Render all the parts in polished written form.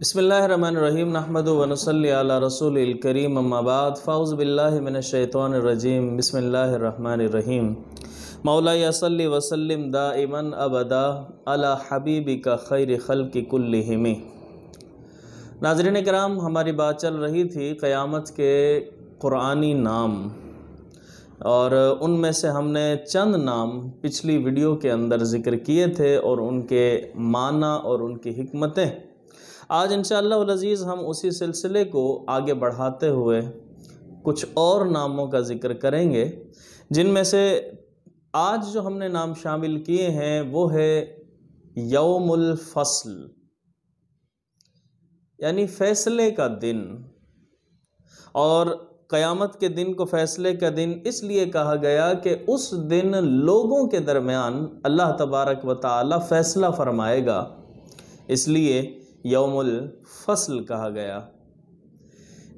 بسم اللہ الرحمن الرحیم نحمدہ و نصلی علی رسول الکریم اما بعد فاعوذ باللہ من الشیطان الرجیم بسم اللہ الرحمن الرحیم مولاي صلی وسلم دائما ابدا علی حبیبک خیر خلق کلہم۔ ناظرین کرام، ہماری بات چل رہی تھی قیامت کے قرآنی نام، اور ان میں سے ہم نے چند نام پچھلی ویڈیو کے اندر ذکر کیے تھے اور ان کے معنی اور ان کی حکمتیں۔ آج انشاءاللہ العزیز ہم اسی سلسلے کو آگے بڑھاتے ہوئے کچھ اور ناموں کا ذکر کریں گے، جن میں سے آج جو ہم نے نام شامل کیے ہیں وہ ہے یوم الفصل، یعنی فیصلے کا دن۔ اور قیامت کے دن کو فیصلے کا دن اس لیے کہا گیا کہ اس دن لوگوں کے درمیان اللہ تبارک و تعالی فیصلہ فرمائے گا، اس لیے یوم الفصل کہا گیا۔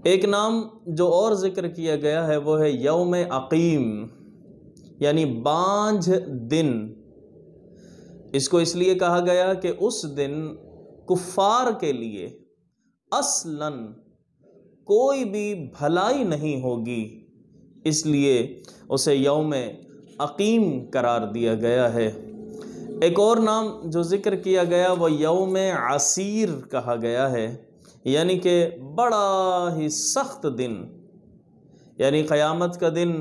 ایک نام جو اور ذکر کیا گیا ہے وہ ہے یوم عقیم، یعنی بانجھ دن۔ اس کو اس لیے کہا گیا کہ اس دن کفار کے لیے اصلاً کوئی بھی بھلائی نہیں ہوگی، اس لیے اسے یوم عقیم قرار دیا گیا ہے۔ ایک اور نام جو ذکر کیا گیا وہ یوم عسیر کہا گیا ہے، یعنی کہ بڑا ہی سخت دن، یعنی قیامت کا دن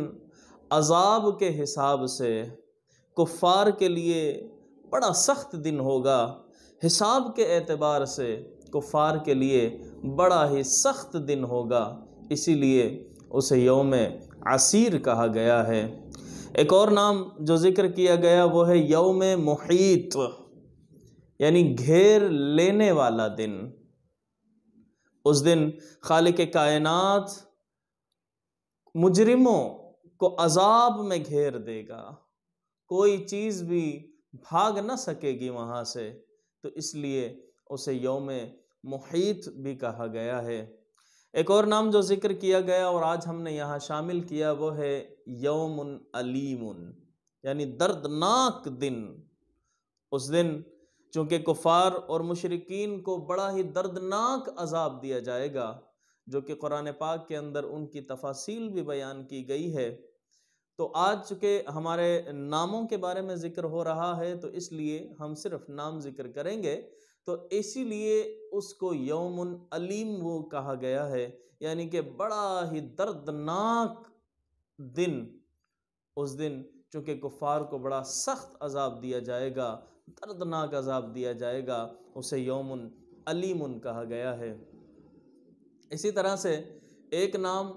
عذاب کے حساب سے کفار کے لیے بڑا سخت دن ہوگا، حساب کے اعتبار سے کفار کے لیے بڑا ہی سخت دن ہوگا، اسی لیے اسے یوم عسیر کہا گیا ہے۔ ایک اور نام جو ذکر کیا گیا وہ ہے یوم محیط، یعنی گھیر لینے والا دن۔ اس دن خالق کائنات مجرموں کو عذاب میں گھیر دے گا، کوئی چیز بھی بھاگ نہ سکے گی وہاں سے، تو اس لیے اسے یوم محیط بھی کہا گیا ہے۔ ایک اور نام جو ذکر کیا گیا اور آج ہم نے یہاں شامل کیا وہ ہے یوم علیم، یعنی دردناک دن۔ اس دن چونکہ کفار اور مشرکین کو بڑا ہی دردناک عذاب دیا جائے گا، جو کہ قرآن پاک کے اندر ان کی تفاصیل بھی بیان کی گئی ہے، تو آج چونکہ ہمارے ناموں کے بارے میں ذکر ہو رہا ہے تو اس لیے ہم صرف نام ذکر کریں گے، تو اسی لیے اس کو یوم علیم وہ کہا گیا ہے، یعنی کہ بڑا ہی دردناک دن۔ اس دن چونکہ کفار کو بڑا سخت عذاب دیا جائے گا، دردناک عذاب دیا جائے گا، اسے یوم علیم کہا گیا ہے۔ اسی طرح سے ایک نام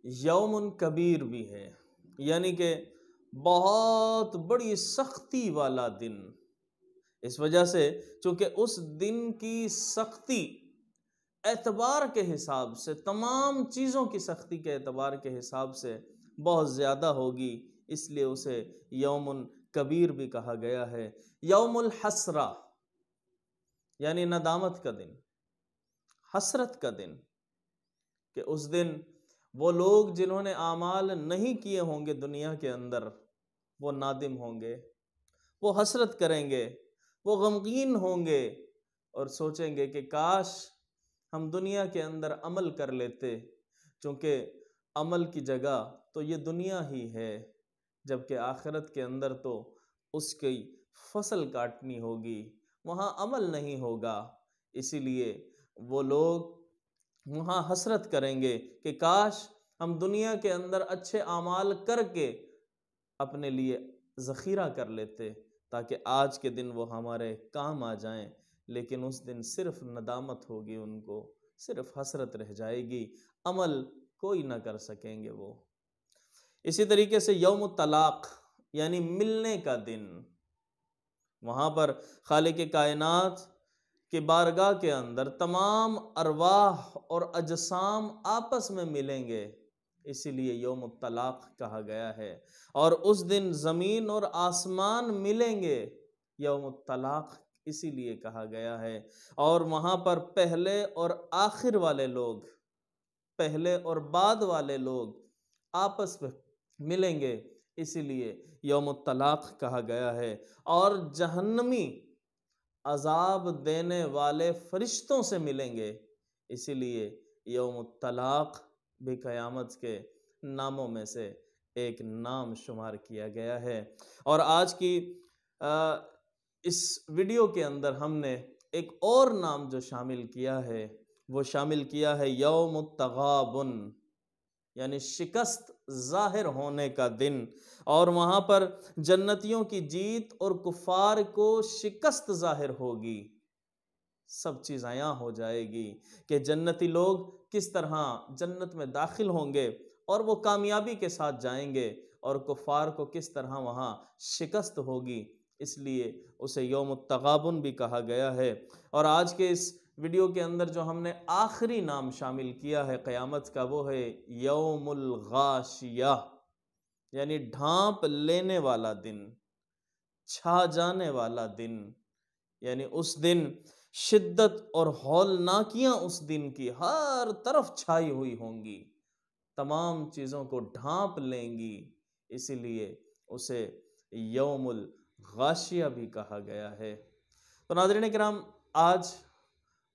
یوم کبیر بھی ہے، یعنی کہ بہت بڑی سختی والا دن۔ اس وجہ سے چونکہ اس دن کی سختی اعتبار کے حساب سے، تمام چیزوں کی سختی کے اعتبار کے حساب سے بہت زیادہ ہوگی، اس لیے اسے یوم کبیر بھی کہا گیا ہے۔ یوم الحسرہ، یعنی ندامت کا دن، حسرت کا دن، کہ اس دن وہ لوگ جنہوں نے اعمال نہیں کیے ہوں گے دنیا کے اندر، وہ نادم ہوں گے، وہ حسرت کریں گے، وہ غمگین ہوں گے اور سوچیں گے کہ کاش ہم دنیا کے اندر عمل کر لیتے، چونکہ عمل کی جگہ تو یہ دنیا ہی ہے، جبکہ آخرت کے اندر تو اس کی فصل کاٹنی ہوگی، وہاں عمل نہیں ہوگا۔ اسی لیے وہ لوگ وہاں حسرت کریں گے کہ کاش ہم دنیا کے اندر اچھے اعمال کر کے اپنے لیے ذخیرہ کر لیتے، تاکہ آج کے دن وہ ہمارے کام آ جائیں، لیکن اس دن صرف ندامت ہوگی، ان کو صرف حسرت رہ جائے گی، عمل کوئی نہ کر سکیں گے وہ۔ اسی طریقے سے یوم الطلاق، یعنی ملنے کا دن، وہاں پر خالق کائنات کی بارگاہ کے اندر تمام ارواح اور اجسام آپس میں ملیں گے، اسی لیے یوم الطلاق کہا گیا ہے۔ اور اس دن زمین اور آسمان ملیں گے، یوم الطلاق اسی لیے کہا گیا ہے۔ اور وہاں پر پہلے اور آخر والے لوگ، پہلے اور بعد والے لوگ آپس میں ملیں گے، اسی لیے یوم الطلاق کہا گیا ہے۔ اور جہنمی عذاب دینے والے فرشتوں سے ملیں گے، اسی لیے یوم الطلاق بھی قیامت کے ناموں میں سے ایک نام شمار کیا گیا ہے۔ اور آج کی اس ویڈیو کے اندر ہم نے ایک اور نام جو شامل کیا ہے، وہ شامل کیا ہے یوم التغابن، یعنی شکست ظاہر ہونے کا دن، اور وہاں پر جنتیوں کی جیت اور کفار کو شکست ظاہر ہوگی۔ سب چیز عیاں ہو جائے گی کہ جنتی لوگ کس طرح جنت میں داخل ہوں گے اور وہ کامیابی کے ساتھ جائیں گے، اور کفار کو کس طرح وہاں شکست ہوگی، اس لیے اسے یوم التغابن بھی کہا گیا ہے۔ اور آج کے اس ویڈیو کے اندر جو ہم نے آخری نام شامل کیا ہے قیامت کا، وہ ہے یوم الغاشیہ، یعنی ڈھانپ لینے والا دن، چھا جانے والا دن، یعنی اس دن شدت اور ہولناکیاں اس دن کی ہر طرف چھائی ہوئی ہوں گی، تمام چیزوں کو ڈھانپ لیں گی، اسی لیے اسے یوم الغاشیہ بھی کہا گیا ہے۔ تو ناظرین کرام، آج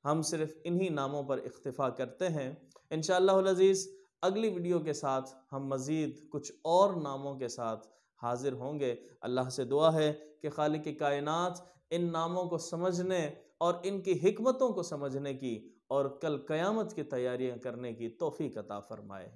ہم صرف انہی ناموں پر اکتفا کرتے ہیں۔ انشاءاللہ العزیز اگلی ویڈیو کے ساتھ ہم مزید کچھ اور ناموں کے ساتھ حاضر ہوں گے۔ اللہ سے دعا ہے کہ خالق کائنات ان ناموں کو سمجھنے اور ان کی حکمتوں کو سمجھنے کی اور کل قیامت کی تیاریاں کرنے کی توفیق عطا فرمائے۔